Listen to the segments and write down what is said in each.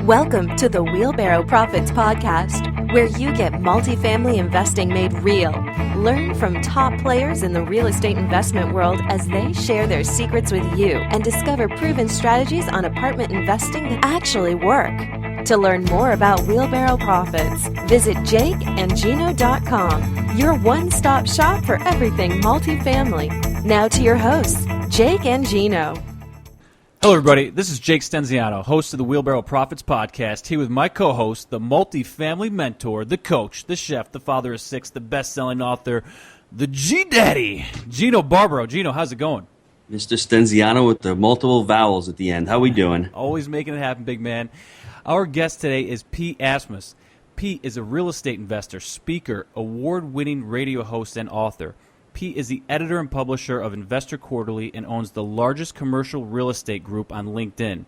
Welcome to the Wheelbarrow Profits Podcast, where you get multifamily investing made real. Learn from top players in the real estate investment world as they share their secrets with you and discover proven strategies on apartment investing that actually work. To learn more about Wheelbarrow Profits, visit jakeandgino.com, your one-stop shop for everything multifamily. Now to your hosts, Jake and Gino. Hello, everybody. This is Jake Stenziano, host of the Wheelbarrow Profits Podcast, here with my co-host, the multifamily mentor, the coach, the chef, the father of six, the best-selling author, the G-Daddy, Gino Barbaro. Gino, how's it going? Mr. Stenziano with the multiple vowels at the end. How we doing? Always making it happen, big man. Our guest today is Pete Asmus. Pete is a real estate investor, speaker, award-winning radio host, and author. Pete is the editor and publisher of Investor Quarterly and owns the largest commercial real estate group on LinkedIn.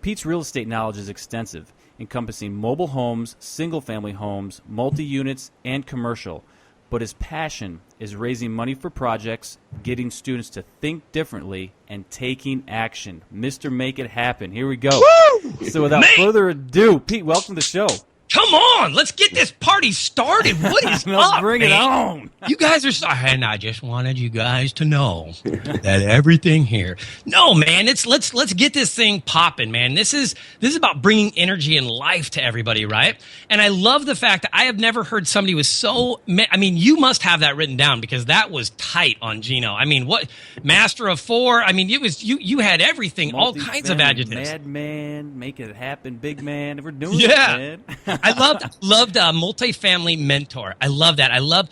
Pete's real estate knowledge is extensive, encompassing mobile homes, single-family homes, multi-units, and commercial. But his passion is raising money for projects, getting students to think differently, and taking action. Mr. Make It Happen. Here we go. Woo! So without further ado, Pete, welcome to the show. Come on, let's get this party started. What is up, bring it on. You guys are, and I just wanted you guys to know that everything here. No, man, let's get this thing popping, man. This is about bringing energy and life to everybody, right? And I love the fact that I have never heard somebody was so. I mean, you must have that written down because that was tight on Gino. I mean, what Master of Four? I mean, it was you had everything, all kinds of adjectives. Madman, make it happen, big man. We're doing yeah. it, man. I loved multifamily mentor. I love that. I love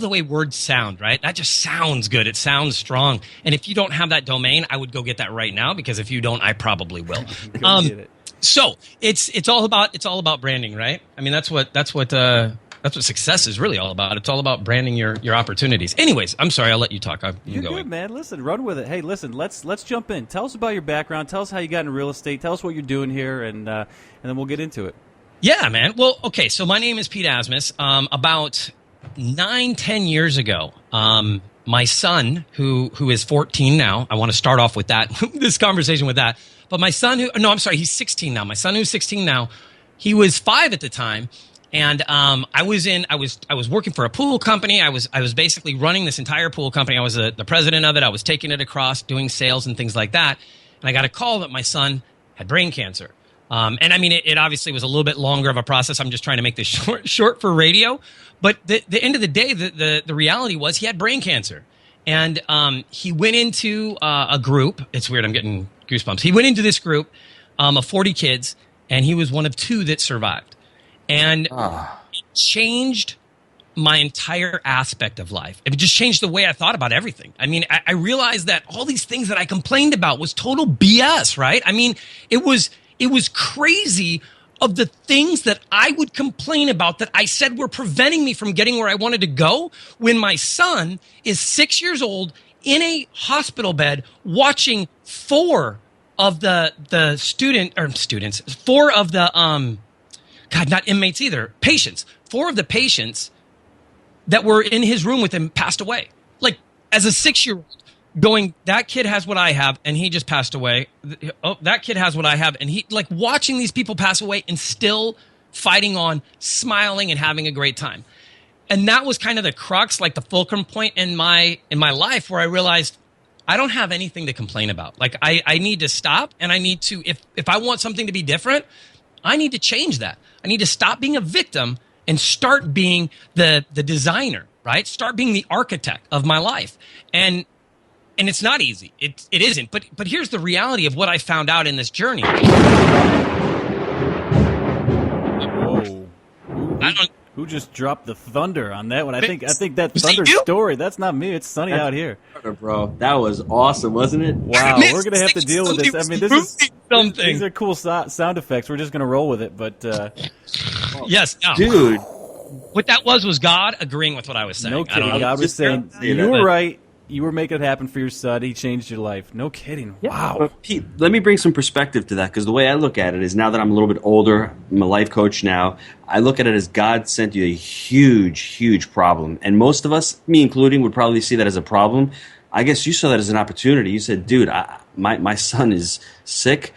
the way words sound, right? That just sounds good. It sounds strong. And if you don't have that domain, I would go get that right now because if you don't, I probably will. So it's all about branding, right? I mean, that's what success is really all about. It's all about branding your opportunities. Anyways, I'm sorry, I'll let you talk. You're good, man. Listen, run with it. Hey, listen, let's jump in. Tell us about your background. Tell us how you got into real estate. Tell us what you're doing here, and then we'll get into it. Yeah, man. Well, okay, so my name is Pete Asmus. About 9-10 years ago, my son, who is 14 now, I want to start off with that, this conversation with that, but my son he's 16 now. My son who's 16 now, he was 5 at the time, and I was working for a pool company. I was basically running this entire pool company. I was the president of it. I was taking it across, doing sales and things like that, and I got a call that my son had brain cancer. And I mean, it obviously was a little bit longer of a process. I'm just trying to make this short for radio. But the end of the day, the reality was he had brain cancer. And he went into a group. It's weird. I'm getting goosebumps. He went into this group of 40 kids, and he was one of 2 that survived. And it changed my entire aspect of life. It just changed the way I thought about everything. I mean, I realized that all these things that I complained about was total BS, right? I mean, it was crazy of the things that I would complain about that I said were preventing me from getting where I wanted to go when my son is 6 years old in a hospital bed watching 4 of the students, 4 of the, not inmates either, patients, 4 of the patients that were in his room with him passed away. Like, as a 6-year-old. Going, that kid has what I have, and he just passed away. Oh, that kid has what I have, and he, like, watching these people pass away and still fighting on, smiling, and having a great time. And that was kind of the crux, like the fulcrum point in my life where I realized I don't have anything to complain about. Like, I need to stop, and I need to, if I want something to be different, I need to change that. I need to stop being a victim and start being the designer, right? Start being the architect of my life. And it's not easy. It isn't. But here's the reality of what I found out in this journey. Whoa! Who just dropped the thunder on that one? I think that thunder story. That's not me. It's sunny out here, bro. That was awesome, wasn't it? Wow, we're gonna have to deal with this. I mean, these are cool sound effects. We're just gonna roll with it. But yes, no. Dude, what that was God agreeing with what I was saying. No kidding. God was saying you were right. You were making it happen for your son. He changed your life. No kidding. Yeah. Wow. But Pete, let me bring some perspective to that because the way I look at it is now that I'm a little bit older, I'm a life coach now, I look at it as God sent you a huge, huge problem. And most of us, me including, would probably see that as a problem. I guess you saw that as an opportunity. You said, dude, my son is sick.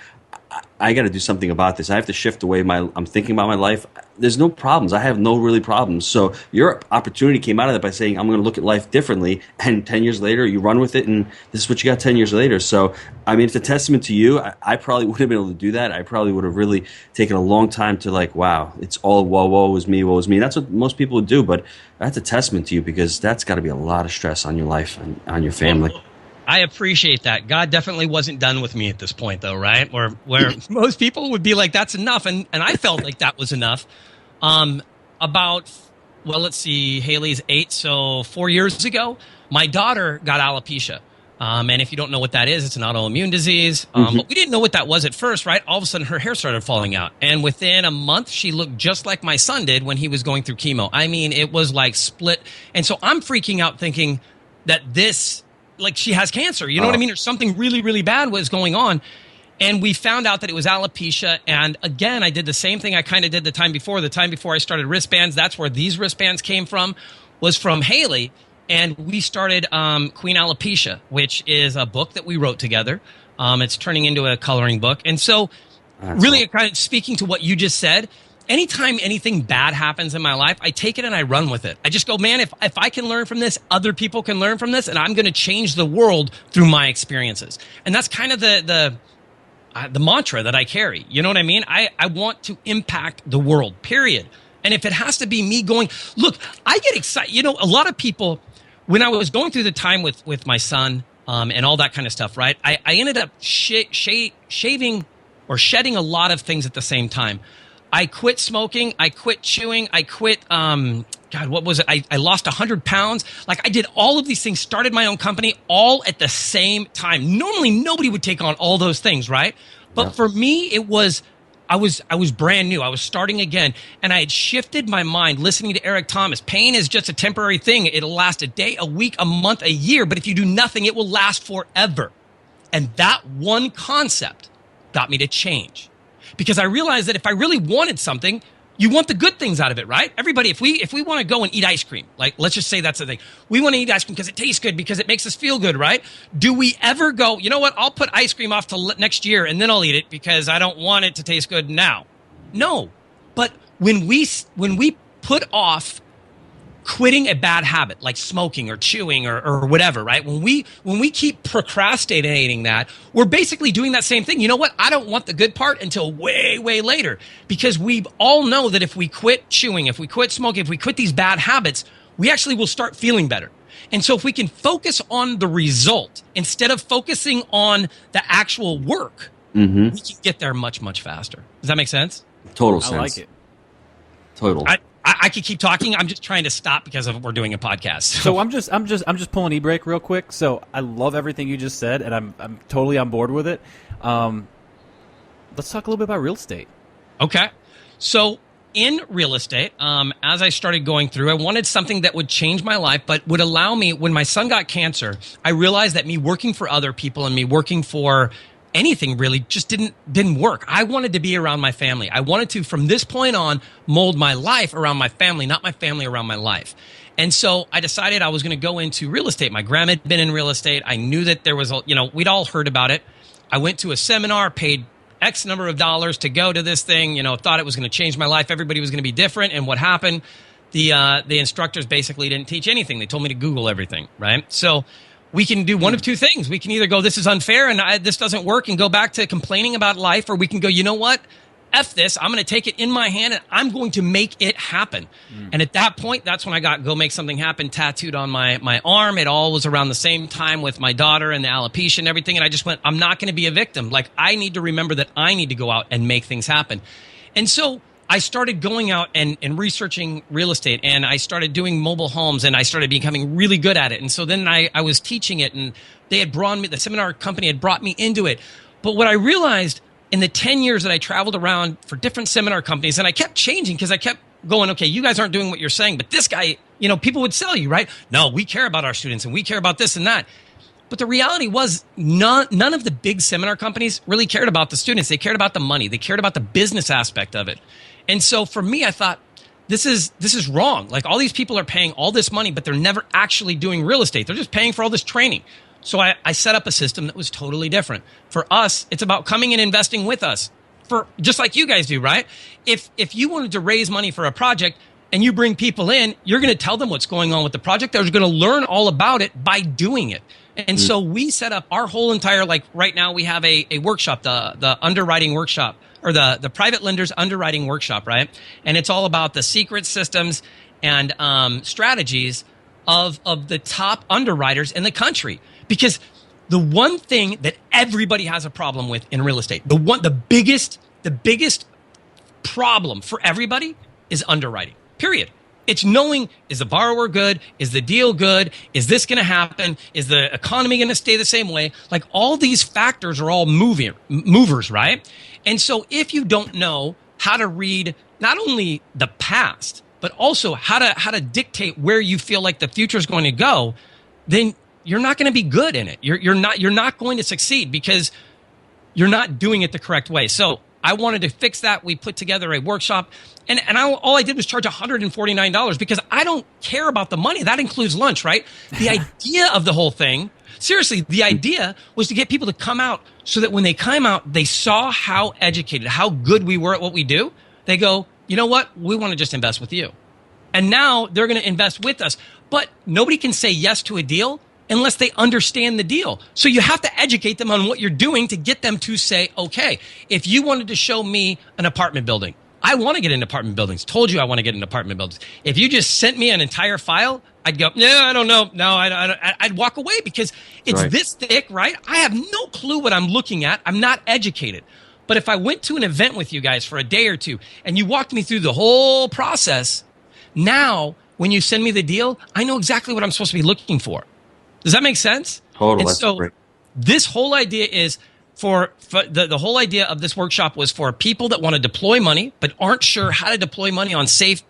I got to do something about this. I have to shift the way I'm thinking about my life. There's no problems. I have no really problems. So your opportunity came out of that by saying, I'm going to look at life differently. And 10 years later, you run with it, and this is what you got 10 years later. So, I mean, it's a testament to you. I probably wouldn't have been able to do that. I probably would have really taken a long time to like, wow, it's all woe was me, woe was me. And that's what most people would do. But that's a testament to you, because that's got to be a lot of stress on your life and on your family. I appreciate that. God definitely wasn't done with me at this point, though, right? Where most people would be like, that's enough. And I felt like that was enough. Let's see, Haley's 8, so 4 years ago, my daughter got alopecia. And if you don't know what that is, it's an autoimmune disease. But we didn't know what that was at first, right? All of a sudden, her hair started falling out. And within a month, she looked just like my son did when he was going through chemo. I mean, it was like split. And so I'm freaking out thinking that like she has cancer, you know what I mean? Or something really, really bad was going on. And we found out that it was alopecia. And again, I did the same thing I kind of did the time before. The time before I started wristbands, that's where these wristbands came from, was from Haley. And we started Queen Alopecia, which is a book that we wrote together. It's turning into a coloring book. And so really kind of speaking to what you just said, anytime anything bad happens in my life, I take it and I run with it. I just go, man, if I can learn from this, other people can learn from this, and I'm going to change the world through my experiences. And that's kind of the mantra that I carry. You know what I mean? I want to impact the world, period. And if it has to be me going, look, I get excited. You know, a lot of people, when I was going through the time with my son and all that kind of stuff, right? I ended up shaving or shedding a lot of things at the same time. I quit smoking. I quit chewing. I quit, what was it? I lost 100 pounds. Like, I did all of these things, started my own company all at the same time. Normally, nobody would take on all those things, right? But for me, it was, I was brand new. I was starting again. And I had shifted my mind listening to Eric Thomas. Pain is just a temporary thing. It'll last a day, a week, a month, a year. But if you do nothing, it will last forever. And that one concept got me to change. Because I realized that if I really wanted something, you want the good things out of it, right? Everybody, if we want to go and eat ice cream, like, let's just say that's the thing. We want to eat ice cream because it tastes good, because it makes us feel good, right? Do we ever go, you know what, I'll put ice cream off till next year and then I'll eat it because I don't want it to taste good now? No. But when we put off quitting a bad habit like smoking or chewing or whatever, right? When we keep procrastinating that, we're basically doing that same thing. You know what? I don't want the good part until way, way later, because we all know that if we quit chewing, if we quit smoking, if we quit these bad habits, we actually will start feeling better. And so if we can focus on the result instead of focusing on the actual work, we can get there much, much faster. Does that make sense? Total sense. I like it. Total. I could keep talking. I'm just trying to stop because we're doing a podcast. So I'm just pulling e-brake real quick. So I love everything you just said, and I'm totally on board with it. Let's talk a little bit about real estate. Okay. So in real estate, as I started going through, I wanted something that would change my life, but would allow me, when my son got cancer, I realized that me working for other people and me working for anything really just didn't work. I wanted to be around my family. I wanted to, from this point on, mold my life around my family, not my family around my life. And so I decided I was going to go into real estate. My grandma had been in real estate. I knew that there was, we'd all heard about it. I went to a seminar, paid X number of dollars to go to this thing, thought it was going to change my life. Everybody was going to be different. And what happened? The instructors basically didn't teach anything. They told me to Google everything, right? So we can do one of two things. We can either go, this is unfair and this doesn't work, and go back to complaining about life, or we can go, you know what? F this. I'm going to take it in my hand and I'm going to make it happen. And at that point, that's when I got Go Make Something Happen tattooed on my arm. It all was around the same time with my daughter and the alopecia and everything. And I just went, I'm not going to be a victim. Like, I need to remember that I need to go out and make things happen. And so I started going out and researching real estate, and I started doing mobile homes, and I started becoming really good at it. And so then I was teaching it, and they had brought me, the seminar company had brought me into it. But what I realized in the 10 years that I traveled around for different seminar companies, and I kept changing because I kept going, okay, you guys aren't doing what you're saying, but this guy, people would sell you, right? No, we care about our students and we care about this and that. But the reality was none of the big seminar companies really cared about the students. They cared about the money. They cared about the business aspect of it. And so for me, I thought, this is wrong. Like, all these people are paying all this money, but they're never actually doing real estate. They're just paying for all this training. So I set up a system that was totally different. For us, it's about coming and investing with us. for just like you guys do, right? If you wanted to raise money for a project and you bring people in, you're going to tell them what's going on with the project. They're going to learn all about it by doing it. And so we set up our whole entire, like right now we have a workshop, the underwriting workshop, or the private lenders underwriting workshop, right? And it's all about the secret systems and strategies of the top underwriters in the country. Because the one thing that everybody has a problem with in real estate, the biggest problem for everybody is underwriting. Period. It's knowing, is the borrower good? Is the deal good? Is this going to happen? Is the economy going to stay the same way? Like all these factors are all movers, right? And so if you don't know how to read not only the past, but also how to dictate where you feel like the future is going to go, then you're not going to be good in it. You're not going to succeed because you're not doing it the correct way. So I wanted to fix that. We put together a workshop, and all I did was charge $149 because I don't care about the money. That includes lunch, right? The idea of the whole thing, seriously, the idea was to get people to come out so that when they come out, they saw how educated, how good we were at what we do. They go, you know what? We want to just invest with you. And now they're going to invest with us. But nobody can say yes to a deal unless they understand the deal. So you have to educate them on what you're doing to get them to say, okay, if you wanted to show me an apartment building, I want to get into apartment buildings. Told you I want to get into apartment buildings. If you just sent me an entire file, I'd go, no, I don't know. No, I'd walk away because it's right. This thick, right? I have no clue what I'm looking at. I'm not educated. But if I went to an event with you guys for a day or two and you walked me through the whole process, now when you send me the deal, I know exactly what I'm supposed to be looking for. Does that make sense? Totally. And so this whole idea is for the whole idea of this workshop was for people that want to deploy money but aren't sure how to deploy money on safe,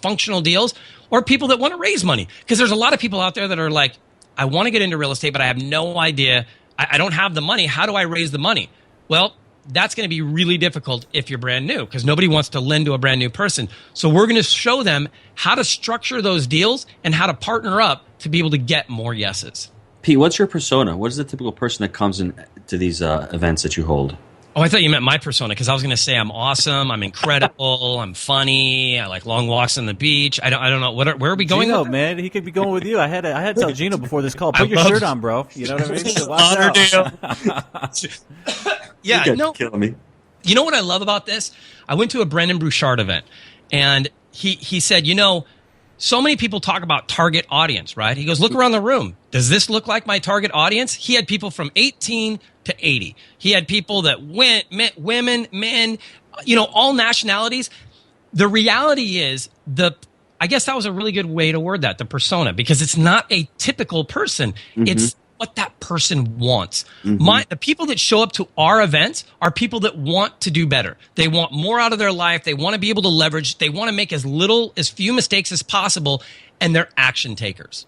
functional deals, or people that want to raise money. Because there's a lot of people out there that are like, I want to get into real estate, but I have no idea. I don't have the money. How do I raise the money? Well, that's going to be really difficult if you're brand new because nobody wants to lend to a brand new person. So we're going to show them how to structure those deals and how to partner up to be able to get more yeses. Pete, what's your persona? What is the typical person that comes in to these events that you hold? Oh, I thought you meant my persona because I was going to say I'm awesome, I'm incredible, I'm funny, I like long walks on the beach. I don't know where are we going? Gino, man, he could be going with you. I had to tell Gino before this call. Put your shirt on, bro. You know what I mean? So watch out. Yeah, killing me. You know what I love about this? I went to a Brendan Bouchard event, and he said, so many people talk about target audience, right? He goes, look around the room. Does this look like my target audience? He had people from 18 to 80. He had people that women, men, all nationalities. The reality is I guess that was a really good way to word that, the persona, because it's not a typical person. Mm-hmm. It's what that person wants. Mm-hmm. The people that show up to our events are people that want to do better. They want more out of their life. They want to be able to leverage. They want to make as few mistakes as possible, and they're action takers.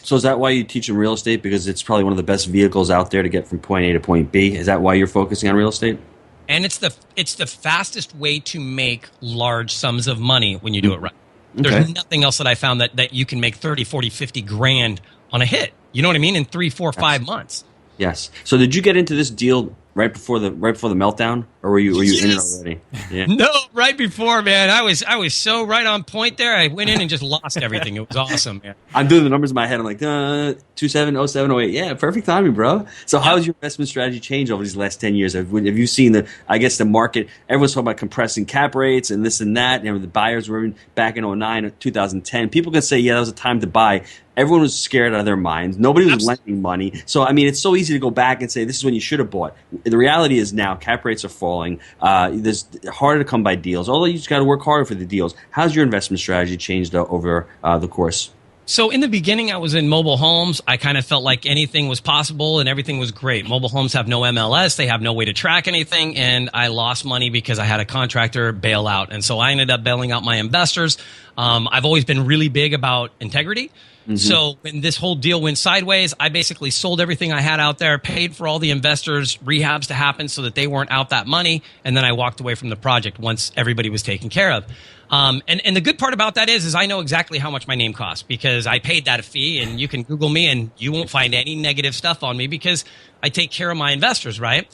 So is that why you teach them real estate? Because it's probably one of the best vehicles out there to get from point A to point B. Is that why you're focusing on real estate? And it's the fastest way to make large sums of money when you do it right. There's nothing else that I found that you can make 30, 40, 50 grand on a hit. You know what I mean? In 3, 4, 5 months. Yes. So did you get into this deal right before the meltdown, or were you in it already? Yeah. No, right before, man. I was so right on point there. I went in and just lost everything. It was awesome, man. I'm doing the numbers in my head. I'm like 27, 07, 08. Yeah, perfect timing, bro. So how has your investment strategy changed over these last 10 years? Have you seen the market? Everyone's talking about compressing cap rates and this and that. The buyers were back in 09, 2010. People can say, yeah, that was a time to buy. Everyone was scared out of their minds. Nobody was lending money. So, it's so easy to go back and say, this is when you should have bought. The reality is now cap rates are falling. There's harder to come by deals, although you just got to work harder for the deals. How's your investment strategy changed over the course? So in the beginning, I was in mobile homes. I kind of felt like anything was possible and everything was great. Mobile homes have no MLS. They have no way to track anything. And I lost money because I had a contractor bail out. And so I ended up bailing out my investors. I've always been really big about integrity. Mm-hmm. So when this whole deal went sideways, I basically sold everything I had out there, paid for all the investors' rehabs to happen so that they weren't out that money, and then I walked away from the project once everybody was taken care of. And the good part about that is I know exactly how much my name costs because I paid that fee, and you can Google me and you won't find any negative stuff on me because I take care of my investors, right?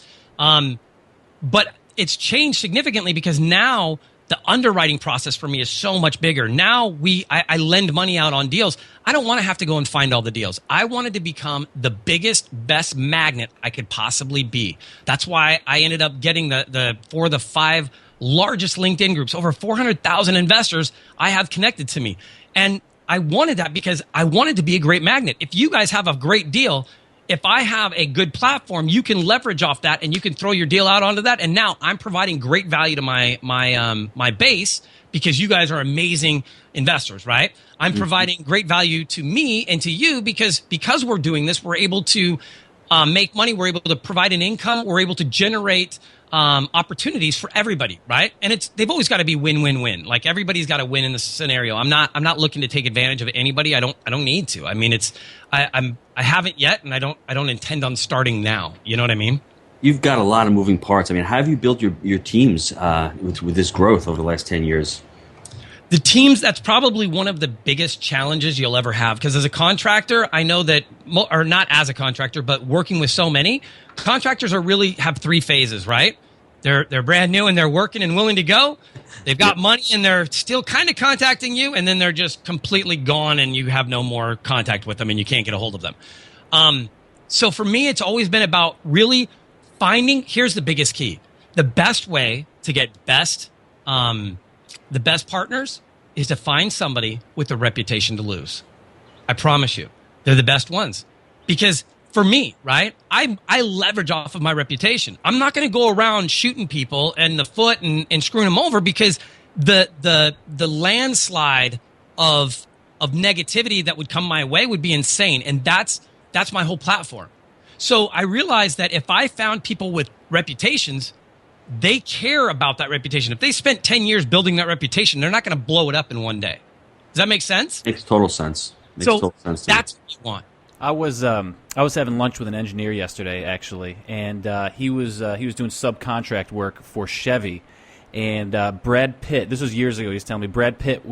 But it's changed significantly because now the underwriting process for me is so much bigger. Now I lend money out on deals. I don't want to have to go and find all the deals. I wanted to become the biggest, best magnet I could possibly be. That's why I ended up getting the 5 largest LinkedIn groups, over 400,000 investors I have connected to me. And I wanted that because I wanted to be a great magnet. If you guys have a great deal, if I have a good platform, you can leverage off that and you can throw your deal out onto that. And now I'm providing great value to my base because you guys are amazing investors, right? I'm providing great value to me and to you because we're doing this, we're able to make money, we're able to provide an income, we're able to generate opportunities for everybody, right? And they've always got to be win-win-win. Like everybody's got to win in this scenario. I'm not looking to take advantage of anybody. I don't need to. I mean, I haven't yet, and I don't intend on starting now. You know what I mean? You've got a lot of moving parts. I mean, how have you built your teams with this growth over the last 10 years? The teams, that's probably one of the biggest challenges you'll ever have. Because as a contractor, I know that, or not as a contractor, but working with so many, contractors have 3 phases, right? They're brand new and they're working and willing to go. They've got money and they're still kind of contacting you, and then they're just completely gone and you have no more contact with them and you can't get a hold of them. So for me, it's always been about really finding, here's the biggest key. The best way to get the best partners is to find somebody with a reputation to lose. I promise you, they're the best ones. Because for me, right, I leverage off of my reputation. I'm not going to go around shooting people in the foot and screwing them over because the landslide of negativity that would come my way would be insane. And that's my whole platform. So I realized that if I found people with reputations, they care about that reputation. If they spent 10 years building that reputation, they're not going to blow it up in one day. Does that make sense? Makes total sense. That's what you want. I was having lunch with an engineer yesterday, actually, and he was doing subcontract work for Chevy. And Brad Pitt, this was years ago, he was telling me, Brad Pitt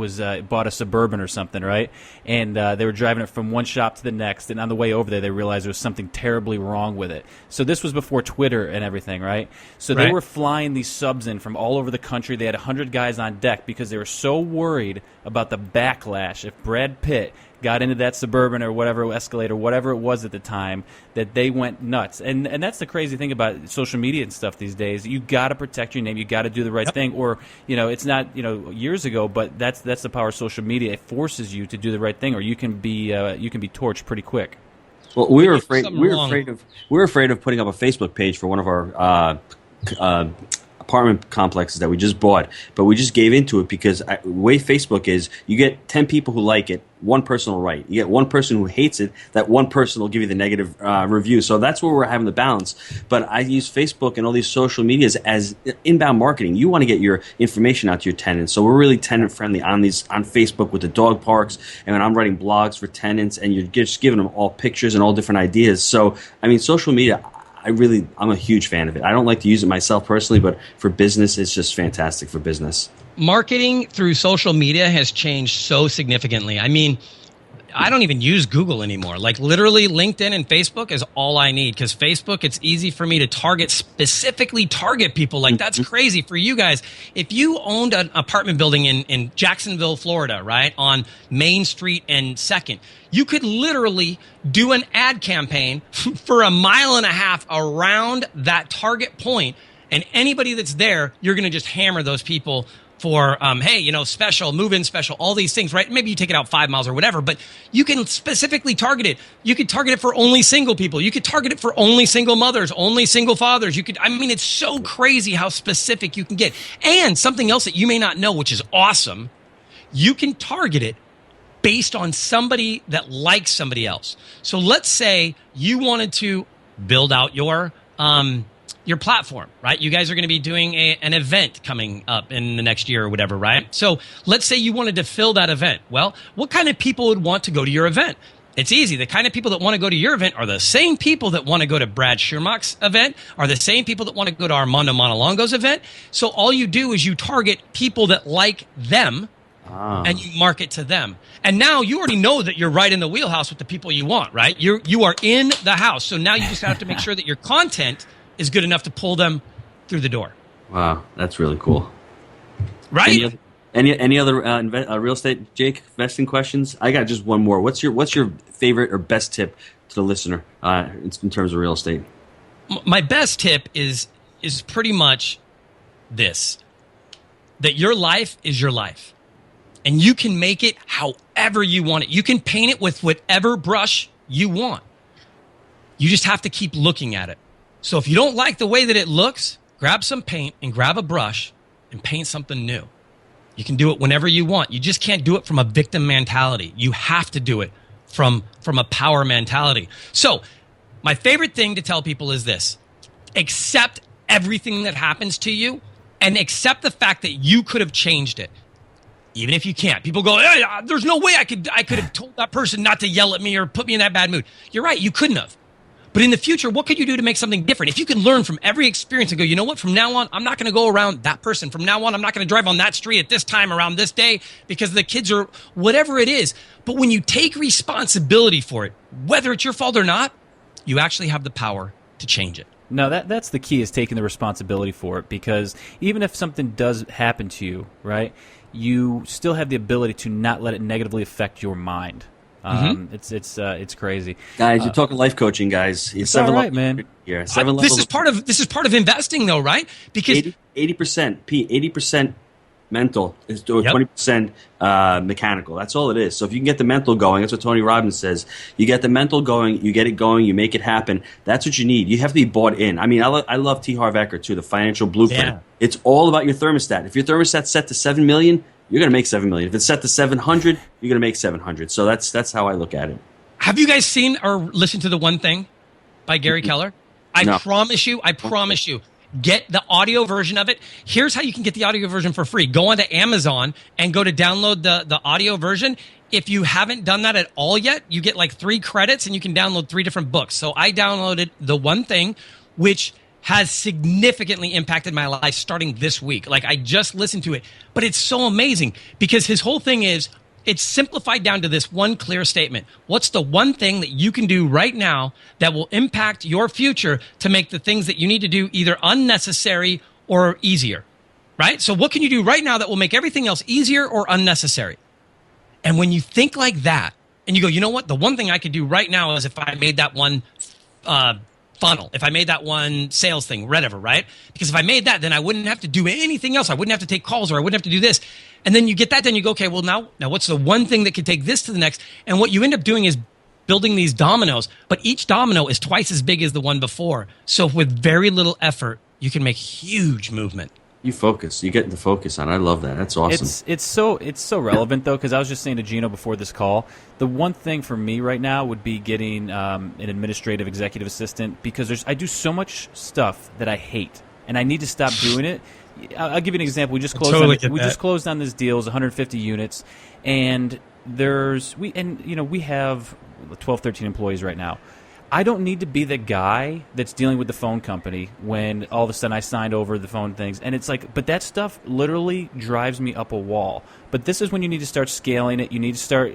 bought a Suburban or something, right? And they were driving it from one shop to the next, and on the way over there, they realized there was something terribly wrong with it. So this was before Twitter and everything, right? So they were flying these subs in from all over the country. They had 100 guys on deck because they were so worried about the backlash if Brad Pitt got into that Suburban or whatever, Escalade or whatever it was at the time, that they went nuts. And that's the crazy thing about social media and stuff these days. You got to protect your name. You got to do the right thing. Or, it's not, years ago, but that's the power of social media. It forces you to do the right thing, or you can be torched pretty quick. Well, we were afraid of putting up a Facebook page for one of our apartment complexes that we just bought, but we just gave into it because the way Facebook is, you get 10 people who like it, one person will write. You get one person who hates it, that one person will give you the negative review. So that's where we're having the balance. But I use Facebook and all these social medias as inbound marketing. You want to get your information out to your tenants. So we're really tenant friendly on Facebook with the dog parks, and when I'm writing blogs for tenants, and you're just giving them all pictures and all different ideas. So, I mean, social media, I'm a huge fan of it. I don't like to use it myself personally, but for business, it's just fantastic for business. Marketing through social media has changed so significantly. I mean, I don't even use Google anymore. Like literally LinkedIn and Facebook is all I need, because Facebook, it's easy for me to specifically target people. Like that's crazy for you guys. If you owned an apartment building in Jacksonville, Florida, right, on Main Street and 2nd, you could literally do an ad campaign for 1.5 miles around that target point, and anybody that's there, you're going to just hammer those people for, hey, special, move-in special, all these things, right? Maybe you take it out 5 miles or whatever, but you can specifically target it. You could target it for only single people. You could target it for only single mothers, only single fathers. It's so crazy how specific you can get. And something else that you may not know, which is awesome, you can target it based on somebody that likes somebody else. So let's say you wanted to build out your platform, right? You guys are going to be doing an event coming up in the next year or whatever, right? So let's say you wanted to fill that event. Well, what kind of people would want to go to your event? It's easy. The kind of people that want to go to your event are the same people that want to go to Brad Schirmach's event, are the same people that want to go to Armando Monalongo's event. So all you do is you target people that like them, and you market to them. And now you already know that you're right in the wheelhouse with the people you want, right? You are in the house. So now you just have to make sure that your content is good enough to pull them through the door. Wow, that's really cool. Right? Any other real estate, Jake, investing questions? I got just one more. What's your favorite or best tip to the listener in terms of real estate? My best tip is pretty much this: that your life is your life, and you can make it however you want it. You can paint it with whatever brush you want. You just have to keep looking at it. So if you don't like the way that it looks, grab some paint and grab a brush and paint something new. You can do it whenever you want. You just can't do it from a victim mentality. You have to do it from a power mentality. So my favorite thing to tell people is this: accept everything that happens to you and accept the fact that you could have changed it. Even if you can't. People go, hey, there's no way I could have told that person not to yell at me or put me in that bad mood. You're right, you couldn't have. But in the future, what could you do to make something different? If you can learn from every experience and go, you know what, from now on, I'm not going to go around that person. From now on, I'm not going to drive on that street at this time around this day because the kids are whatever it is. But when you take responsibility for it, whether it's your fault or not, you actually have the power to change it. No, that's the key, is taking the responsibility for it, because even if something does happen to you, right, you still have the ability to not let it negatively affect your mind. It's crazy, guys. You're talking life coaching, guys. It's all right, man. Here, this is part of investing, though, right? Because 80% mental is 20% mechanical. That's all it is. So if you can get the mental going, that's what Tony Robbins says. You get the mental going, you get it going, you make it happen. That's what you need. You have to be bought in. I mean, I love T. Harv Eker too, the financial blueprint. Yeah. It's all about your thermostat. If your thermostat's set to 7 million, you're going to make 7 million. If it's set to 700, you're going to make 700. So that's how I look at it. Have you guys seen or listened to The One Thing by Gary Keller? I promise you, get the audio version of it. Here's how you can get the audio version for free. Go onto Amazon and go to download the audio version. If you haven't done that at all yet, you get like 3 credits and you can download 3 different books. So I downloaded The One Thing, which has significantly impacted my life starting this week. Like, I just listened to it, but it's so amazing because his whole thing is, it's simplified down to this one clear statement. What's the one thing that you can do right now that will impact your future to make the things that you need to do either unnecessary or easier, right? So what can you do right now that will make everything else easier or unnecessary? And when you think like that and you go, you know what? The one thing I could do right now is if I made that one funnel, if I made that one sales thing, whatever, right? Because if I made that, then I wouldn't have to do anything else. I wouldn't have to take calls, or I wouldn't have to do this. And then you get that, then you go, okay, well, now what's the one thing that could take this to the next? And what you end up doing is building these dominoes, but each domino is twice as big as the one before. So with very little effort, you can make huge movement. You focus. You get the focus on it. I love that. That's awesome. It's so relevant, though, because I was just saying to Gino before this call, the one thing for me right now would be getting an administrative executive assistant, because I do so much stuff that I hate, and I need to stop doing it. I'll give you an example. We just closed on this deal. It's 150 units, and we have 12, 13 employees right now. I don't need to be the guy that's dealing with the phone company when all of a sudden I signed over the phone things. And it's like, but that stuff literally drives me up a wall. But this is when you need to start scaling it. You need to start,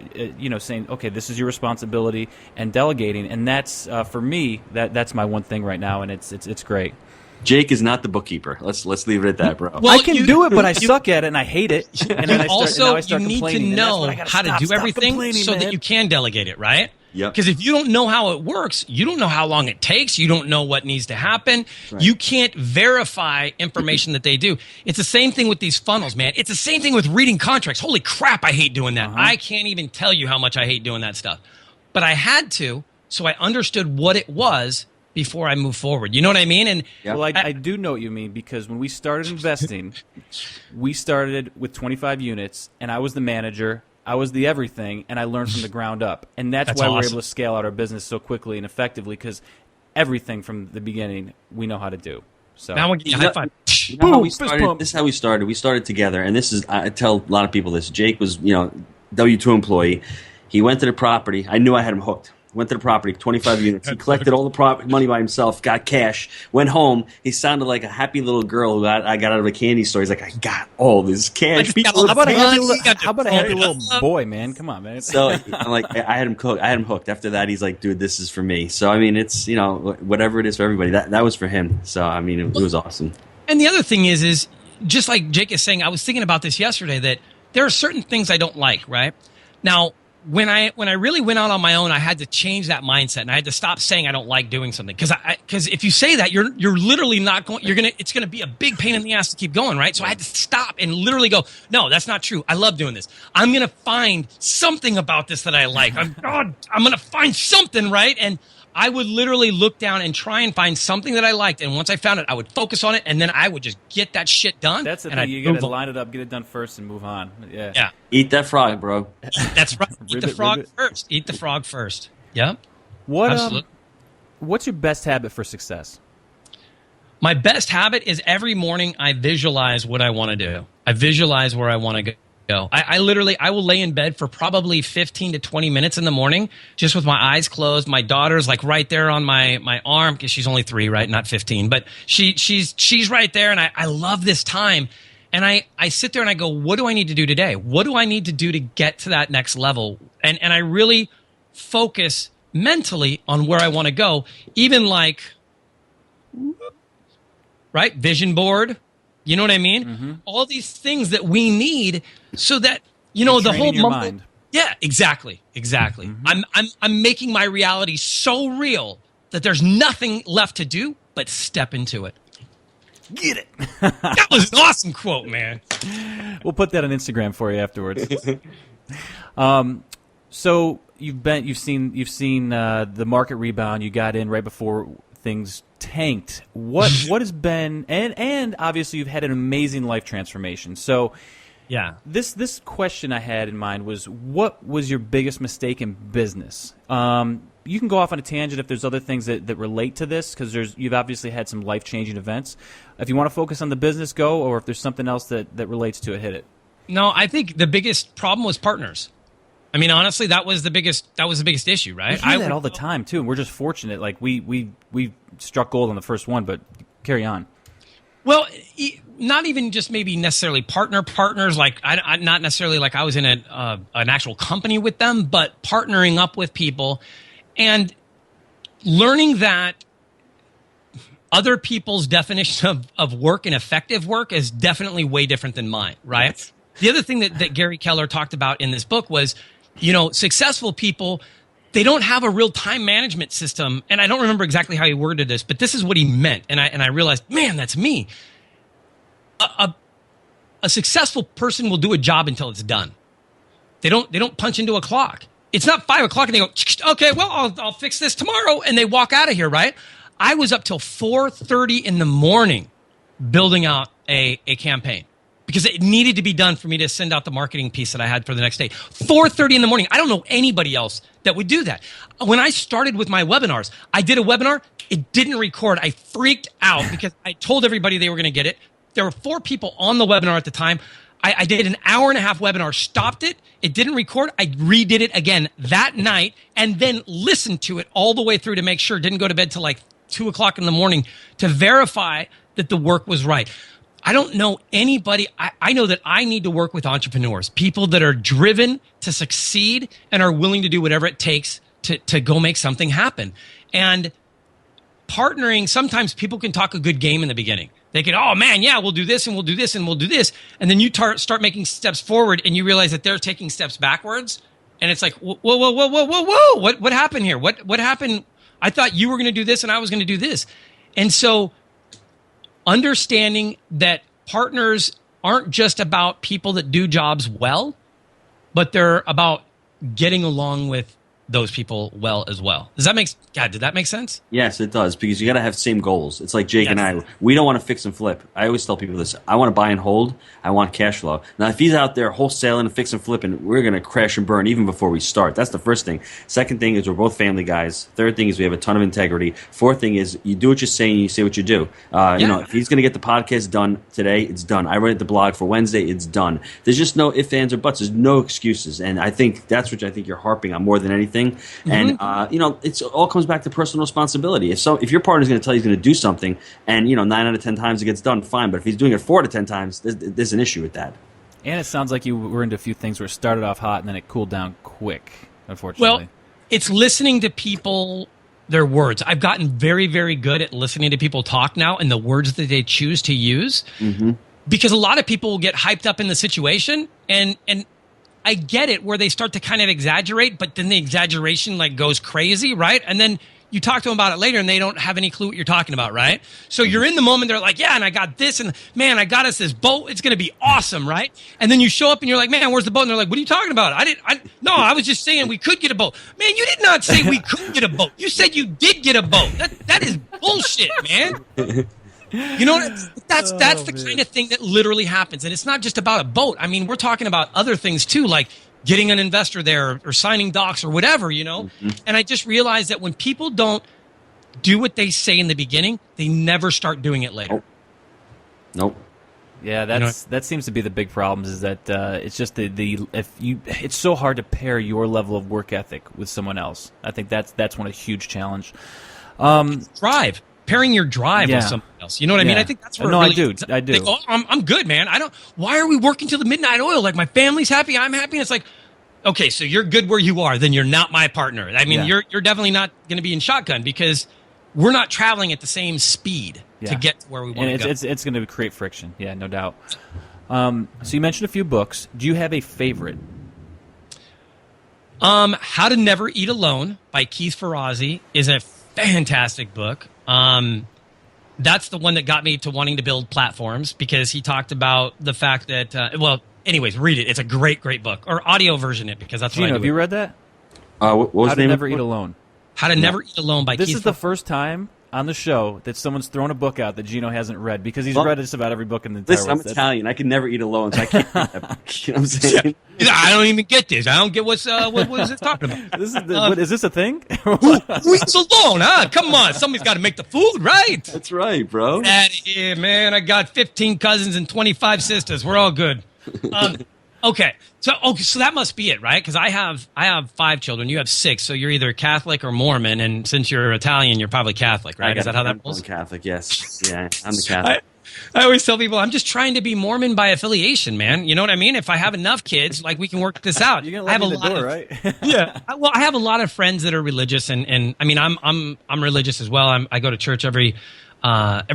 saying, okay, this is your responsibility, and delegating. And that's, for me, that's my one thing right now, and it's great. Jake is not the bookkeeper. Let's leave it at that, bro. Well, I can do it, but I suck at it, and I hate it. And then you need to know how to do everything so that you can delegate it, right? Yep. Because if you don't know how it works, you don't know how long it takes, you don't know what needs to happen, right. You can't verify information that they do. It's the same thing with these funnels, man. It's the same thing with reading contracts. Holy crap, I hate doing that. I can't even tell you how much I hate doing that stuff. But I had to, so I understood what it was before I move forward. You know what I mean? And well, I do know what you mean, because when we started investing, we started with 25 units, and I was the manager. I was the everything, and I learned from the ground up. And that's why we're able to scale out our business so quickly and effectively, because everything from the beginning we know how to do. So now we'll get you a high five. You know how we started? This is how we started. We started together, and this is, I tell a lot of people this. Jake was, W-2 employee. He went to the property. I knew I had him hooked. Went to the property, 25 units. He collected all the money by himself, got cash, went home. He sounded like a happy little girl who I got out of a candy store. He's like, I got all this cash. How about a happy little boy, man? Come on, man. So I'm like, I had him hooked. After that, he's like, dude, this is for me. So, I mean, it's, whatever it is for everybody. That was for him. So, I mean, it was awesome. And the other thing is just like Jake is saying, I was thinking about this yesterday, that there are certain things I don't like, right? Now, when I really went out on my own, I had to change that mindset, and I had to stop saying I don't like doing something, because if you say that, you're literally not going. It's gonna be a big pain in the ass to keep going, right? So I had to stop and literally go, no, that's not true. I love doing this. I'm gonna find something about this that I like. I'm gonna find something, right? And I would literally look down and try and find something that I liked, and once I found it, I would focus on it, and then I would just get that shit done. That's the thing. You got to line it up, get it done first, and move on. Yeah. Eat that frog, bro. That's right. Eat the frog first. Eat the frog first. Yeah. Absolutely. What's your best habit for success? My best habit is every morning I visualize what I want to do. I visualize where I want to go. I will lay in bed for probably 15 to 20 minutes in the morning, just with my eyes closed. My daughter's like right there on my arm, because she's only 3, right? Not 15, but she's right there. And I love this time. And I sit there and I go, what do I need to do today? What do I need to do to get to that next level? And I really focus mentally on where I want to go, even like, right? Vision board. You know what I mean? Mm-hmm. All these things that we need so that, the whole mind. Yeah, exactly. Mm-hmm. I'm making my reality so real that there's nothing left to do but step into it. Get it. That was an awesome quote, man. We'll put that on Instagram for you afterwards. So you've seen the market rebound. You got in right before things tanked. What has been, and obviously you've had an amazing life transformation. So yeah, this question I had in mind was, what was your biggest mistake in business? You can go off on a tangent if there's other things that relate to this, because you've obviously had some life-changing events. If you want to focus on the business, go, or if there's something else that relates to it, hit it. No, I think the biggest problem was partners. I mean, honestly, that was the biggest issue, right? I hear that all the time too, and we're just fortunate. Like we struck gold on the first one, but carry on. Well, not even just maybe necessarily partners. Like I not necessarily like I was in an actual company with them, but partnering up with people and learning that other people's definition of work and effective work is definitely way different than mine, right? Yes. The other thing that Gary Keller talked about in this book was, successful people, they don't have a real time management system. And I don't remember exactly how he worded this, but this is what he meant. And I realized, man, that's me. A successful person will do a job until it's done. They don't punch into a clock. It's not 5 o'clock and they go, okay, well, I'll fix this tomorrow. And they walk out of here, right? I was up till 4:30 in the morning building out a campaign, because it needed to be done for me to send out the marketing piece that I had for the next day. 4:30 in the morning. I don't know anybody else that would do that. When I started with my webinars, I did a webinar. It didn't record. I freaked out because I told everybody they were going to get it. There were 4 people on the webinar at the time. I did an hour-and-a-half webinar, stopped it. It didn't record. I redid it again that night and then listened to it all the way through to make sure. Didn't go to bed till like 2 o'clock in the morning to verify that the work was right. I don't know anybody. I know that I need to work with entrepreneurs, people that are driven to succeed and are willing to do whatever it takes to go make something happen. And partnering, sometimes people can talk a good game in the beginning. They can, oh man, yeah, we'll do this and we'll do this and we'll do this. And then you start making steps forward and you realize that they're taking steps backwards. And it's like, whoa, what happened here? What happened? I thought you were going to do this and I was going to do this. And so understanding that partners aren't just about people that do jobs well, but they're about getting along with those people well as well. Did that make sense? Yes, it does, because you got to have the same goals. It's like Jake and I. We don't want to fix and flip. I always tell people this. I want to buy and hold. I want cash flow. Now, if he's out there wholesaling and fix and flipping, we're going to crash and burn even before we start. That's the first thing. Second thing is we're both family guys. Third thing is we have a ton of integrity. Fourth thing is you do what you say and you say what you do. If he's going to get the podcast done today, it's done. I write the blog for Wednesday, it's done. There's just no ifs, ands, or buts. There's no excuses. And I think that's what I think you're harping on more than anything. And it all comes back to personal responsibility. If your partner's going to tell you he's going to do something, and 9 out of 10 times it gets done, fine. But if he's doing it 4 out of 10 times, there's an issue with that. And it sounds like you were into a few things where it started off hot and then it cooled down quick, unfortunately. Well, it's listening to people their words. I've gotten very, very good at listening to people talk now and the words that they choose to use. Mm-hmm. Because a lot of people will get hyped up in the situation, and I get it where they start to kind of exaggerate, but then the exaggeration like goes crazy, right? And then you talk to them about it later and they don't have any clue what you're talking about, right? So you're in the moment, they're like, yeah, and I got this, and man, I got us this boat. It's going to be awesome, right? And then you show up and you're like, man, where's the boat? And they're like, what are you talking about? I was just saying we could get a boat. Man, you did not say we could get a boat. You said you did get a boat. That is bullshit, man. You know, that's the kind of thing that literally happens. And it's not just about a boat. I mean, we're talking about other things too, like getting an investor there or signing docs or whatever, you know? Mm-hmm. And I just realized that when people don't do what they say in the beginning, they never start doing it later. Nope. Yeah, that seems to be the big problem, is that it's just it's so hard to pair your level of work ethic with someone else. I think that's one huge challenge. Pairing your drive with someone else. You know what I mean? I think that's where I do. I do. Like, I'm good, man. Why are we working till the midnight oil? Like, my family's happy, I'm happy. And it's like, okay, so you're good where you are, then you're not my partner. I mean, you're definitely not going to be in shotgun, because we're not traveling at the same speed to get to where we want to go. It's going to create friction. Yeah, no doubt. So you mentioned a few books. Do you have a favorite? How to Never Eat Alone by Keith Ferrazzi is a fantastic book. That's the one that got me to wanting to build platforms, because he talked about the fact that, anyways, read it. It's a great, great book. Or audio version it, because that's what I do. Have you read that? What was How the name to of Never Eat Alone. How to Never Eat Alone by Keith Ferrazzi. This is the first time on the show that someone's thrown a book out that Gino hasn't read, because he's read just about every book in the entire world. I'm Italian. I can never eat alone, so I can't read that book. You know what I'm saying? Yeah. I don't even get this. I don't get what is it talking about. Is this a thing? Who eats alone, huh? Come on. Somebody's got to make the food, right? That's right, bro. Get out of here, man. I got 15 cousins and 25 sisters. We're all good. Okay. So that must be it, right? Because I have 5 children. You have 6. So you're either Catholic or Mormon. And since you're Italian, you're probably Catholic, right? Is that how that goes? I'm Catholic, yes. Yeah, I'm the Catholic. I always tell people I'm just trying to be Mormon by affiliation, man. You know what I mean? If I have enough kids, like, we can work this out. You're gonna let me in the door, right? Yeah. Well, I have a lot of friends that are religious, and I mean, I'm religious as well. I go to church every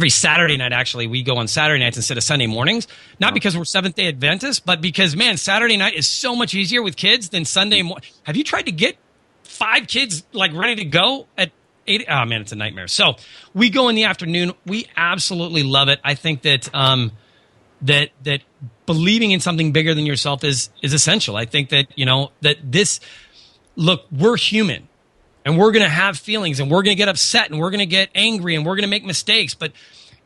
Saturday night. Actually, we go on Saturday nights instead of Sunday mornings. Not because we're Seventh-day Adventists, but because, man, Saturday night is so much easier with kids than Sunday morning. Have you tried to get 5 kids like ready to go at 8? Oh man, it's a nightmare. So we go in the afternoon. We absolutely love it. I think that that believing in something bigger than yourself is essential. I think that, look, we're human. And we're going to have feelings, and we're going to get upset, and we're going to get angry, and we're going to make mistakes. But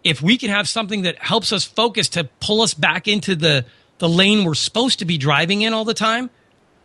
if we can have something that helps us focus to pull us back into the lane we're supposed to be driving in all the time,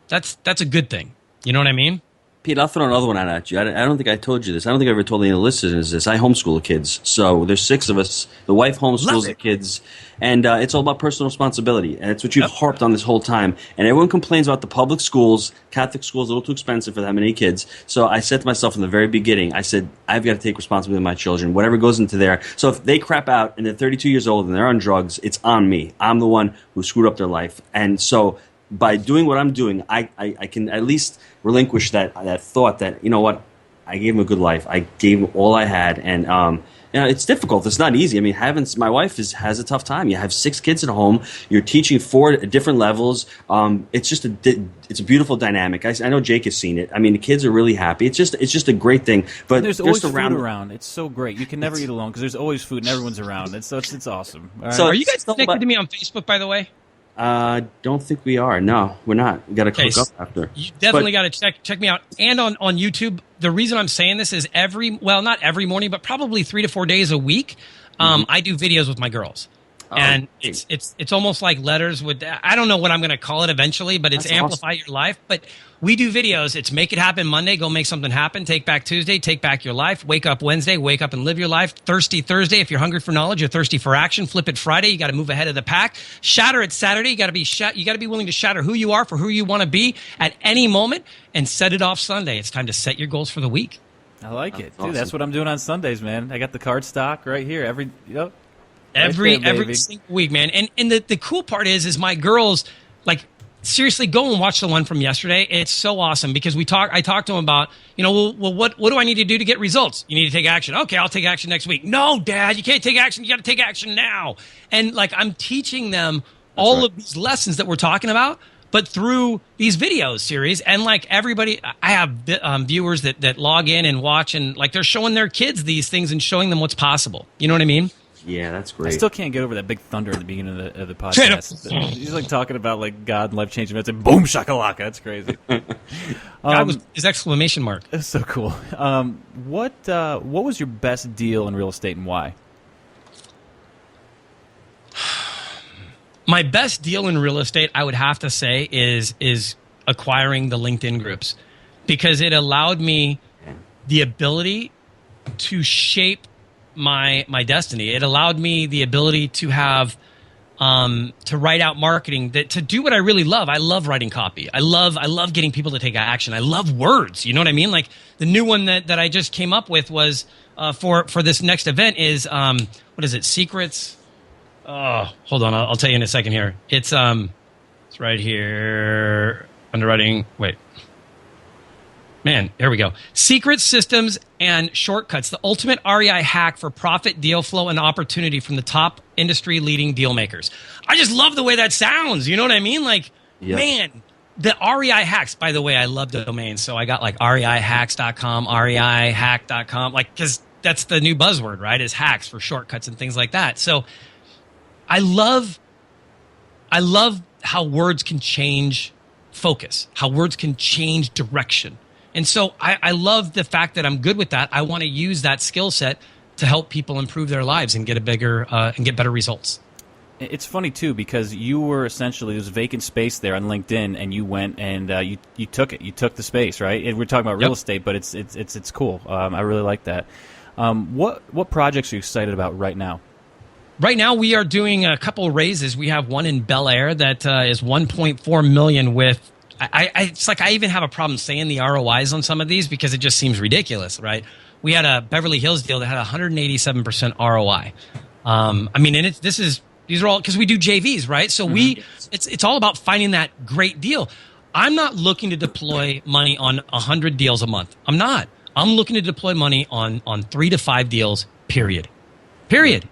that's a good thing. You know what I mean? Pete, I'll throw another one out at you. I don't think I told you this. I don't think I ever told any of the listeners this. I homeschool the kids. So there's 6 of us. The wife homeschools the kids. And it's all about personal responsibility. And it's what you've harped on this whole time. And everyone complains about the public schools. Catholic schools, a little too expensive for that many kids. So I said to myself from the very beginning, I said, I've got to take responsibility of my children, whatever goes into there. So if they crap out and they're 32 years old and they're on drugs, it's on me. I'm the one who screwed up their life. And so by doing what I'm doing, I can at least relinquish that thought that, you know what, I gave him a good life. I gave him all I had. And it's difficult. It's not easy. I mean, my wife has a tough time. You have 6 kids at home. You're teaching 4 different levels. It's just it's a beautiful dynamic. I know Jake has seen it. I mean, the kids are really happy. It's just a great thing. But there's always food around. It's so great. You can never eat alone because there's always food and everyone's around. It's awesome. All right? So are you guys connected to me on Facebook, by the way? Don't think we are. No, we're not. We got to cook up after. You definitely got to check me out. And on YouTube, the reason I'm saying this is not every morning, but probably 3 to 4 days a week, I do videos with my girls. And it's almost like letters with, I don't know what I'm going to call it eventually, but it's That's Amplify awesome. Your Life. But we do videos. It's Make It Happen Monday, go make something happen. Take Back Tuesday, take back your life. Wake Up Wednesday, wake up and live your life. Thirsty Thursday, if you're hungry for knowledge, you're thirsty for action. Flip It Friday, you got to move ahead of the pack. Shatter It Saturday, you got to be willing to shatter who you are for who you want to be at any moment. And Set It Off Sunday. It's time to set your goals for the week. I like it. Awesome. Dude, that's what I'm doing on Sundays, man. I got the card stock right here. Every single week, man. And the cool part is my girls, like, seriously, go and watch the one from yesterday. It's so awesome because I talked to him about, well, what do I need to do to get results? You need to take action. Okay, I'll take action next week. No, Dad, you can't take action. You got to take action now. And like, I'm teaching them all of these lessons that we're talking about, but through these videos series. And like everybody, I have viewers that log in and watch, and like they're showing their kids these things and showing them what's possible. You know what I mean? Yeah, that's great. I still can't get over that big thunder at the beginning of the podcast. He's like talking about like God and life changing events, and boom shakalaka. That's crazy. That was his exclamation mark. That's so cool. What was your best deal in real estate and why? My best deal in real estate, I would have to say, is acquiring the LinkedIn groups, because it allowed me the ability to shape my destiny. It allowed me the ability to have to write out marketing, to do what I really love. I love writing copy. I love getting people to take action. I love words. You know what I mean? Like the new one that I just came up with was for this next event is what is it? Secrets. Oh, hold on. I'll tell you in a second here. It's right here. Underwriting. Wait. Man, here we go. Secret systems and shortcuts. The ultimate REI hack for profit, deal flow, and opportunity from the top industry-leading deal makers. I just love the way that sounds. You know what I mean? Like, man, the REI hacks. By the way, I love the domains. So I got like reihacks.com, reihack.com. Like, because that's the new buzzword, right? Is hacks for shortcuts and things like that. So I love how words can change focus, how words can change direction. And so I love the fact that I'm good with that. I want to use that skill set to help people improve their lives and get get better results. It's funny too, because you were essentially, there was vacant space there on LinkedIn, and you went and you took it. You took the space, right? And we're talking about real estate, but it's cool. I really like that. What projects are you excited about right now? Right now, we are doing a couple of raises. We have one in Bel Air that is $1.4 million with. It's like I even have a problem saying the ROIs on some of these because it just seems ridiculous, right? We had a Beverly Hills deal that had 187% ROI. I mean, and these are all because we do JVs, right? So it's all about finding that great deal. I'm not looking to deploy money on 100 deals a month. I'm not. I'm looking to deploy money on 3 to 5 deals. Period.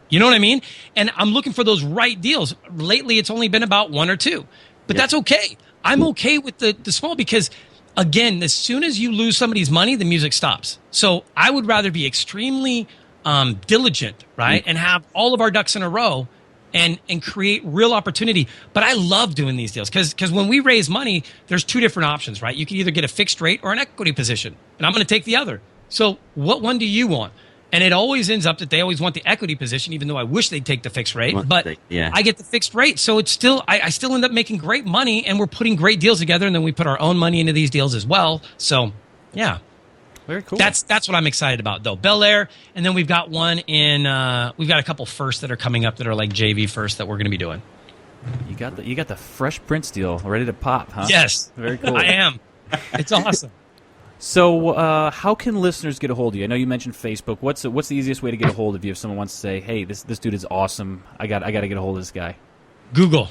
You know what I mean? And I'm looking for those right deals. Lately, it's only been about 1 or 2, but that's okay. I'm okay with the small because, again, as soon as you lose somebody's money, the music stops. So I would rather be extremely diligent, right, and have all of our ducks in a row and create real opportunity. But I love doing these deals because when we raise money, there's 2 different options, right? You can either get a fixed rate or an equity position, and I'm going to take the other. So what one do you want? And it always ends up that they always want the equity position, even though I wish they'd take the fixed rate. But I get the fixed rate. So it's still, I still end up making great money, and we're putting great deals together, and then we put our own money into these deals as well. So, yeah. Very cool. That's what I'm excited about, though. Bel Air, and then we've got one we've got a couple firsts that are coming up that are like JV first that we're going to be doing. You got the Fresh Prince deal ready to pop, huh? Yes. Very cool. I am. It's awesome. So, how can listeners get a hold of you? I know you mentioned Facebook. What's the easiest way to get a hold of you if someone wants to say, "Hey, this dude is awesome. I got to get a hold of this guy." Google.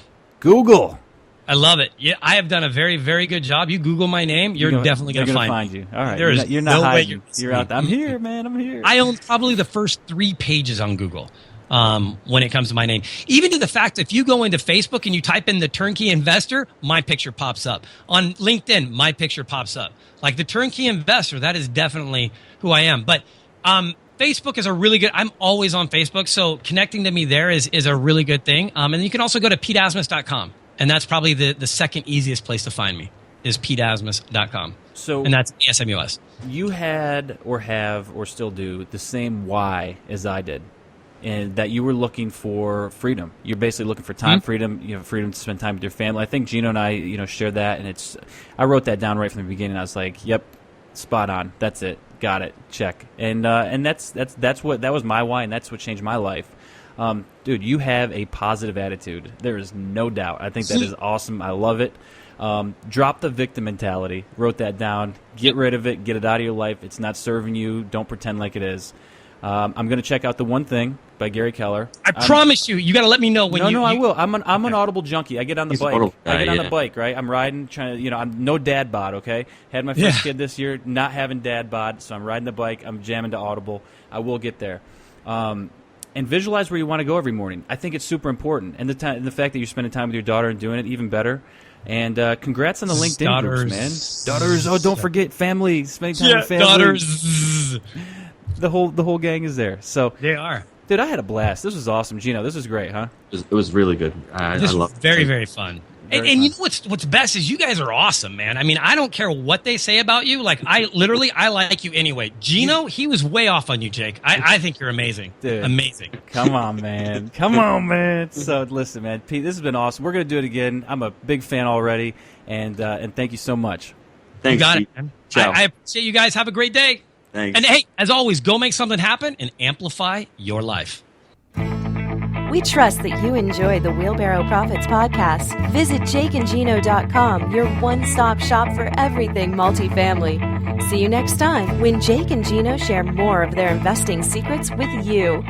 I love it. Yeah, I have done a very, very good job. You Google my name, you're definitely going to find you. All right, you're not no hiding. way You're out there. I'm here, man. I'm here. I own probably the first 3 pages on Google. When it comes to my name, even to the fact if you go into Facebook and you type in the Turnkey Investor, my picture pops up. On LinkedIn, my picture pops up. Like the Turnkey Investor, that is definitely who I am. But Facebook is a really good. I'm always on Facebook, so connecting to me there is a really good thing. And you can also go to PeteAsmus.com, and that's probably the second easiest place to find me is PeteAsmus.com. So, and that's ASMUS. You had or have or still do the same why as I did. And that you were looking for freedom. You're basically looking for time freedom. You have freedom to spend time with your family. I think Gino and I, shared that, and I wrote that down right from the beginning. I was like, "Yep, spot on. That's it. Got it. Check." And that was my why, and that's what changed my life. Dude, you have a positive attitude. There is no doubt. I think that is awesome. I love it. Drop the victim mentality. Wrote that down. Get rid of it. Get it out of your life. It's not serving you. Don't pretend like it is. I'm going to check out The One Thing by Gary Keller. I promise you got to let me know when No, I will. I'm an Audible junkie. I get on the bike. I get on the bike, right? I'm riding, trying to, I'm no dad bod, okay? Had my first kid this year, not having dad bod, so I'm riding the bike. I'm jamming to Audible. I will get there. And visualize where you want to go every morning. I think it's super important. And the fact that you're spending time with your daughter and doing it, even better. And congrats on the LinkedIn groups, man. Daughters. Oh, don't forget family. Spending time with family. Daughters. The whole gang is there. So they are. Dude, I had a blast. This was awesome, Gino. This was great, huh? It was really good. I love it. Very, very fun. And you know what's best is you guys are awesome, man. I mean, I don't care what they say about you. Like, I like you anyway. Gino, he was way off on you, Jake. I think you're amazing. Dude, amazing. Come on, man. Come on, man. So, listen, man. Pete, this has been awesome. We're going to do it again. I'm a big fan already, and thank you so much. Thanks, you got Pete. it, man. Ciao. I appreciate you guys. Have a great day. Thanks. And, hey, as always, go make something happen and amplify your life. We trust that you enjoyed the Wheelbarrow Profits podcast. Visit jakeandgino.com, your one-stop shop for everything multifamily. See you next time when Jake and Gino share more of their investing secrets with you.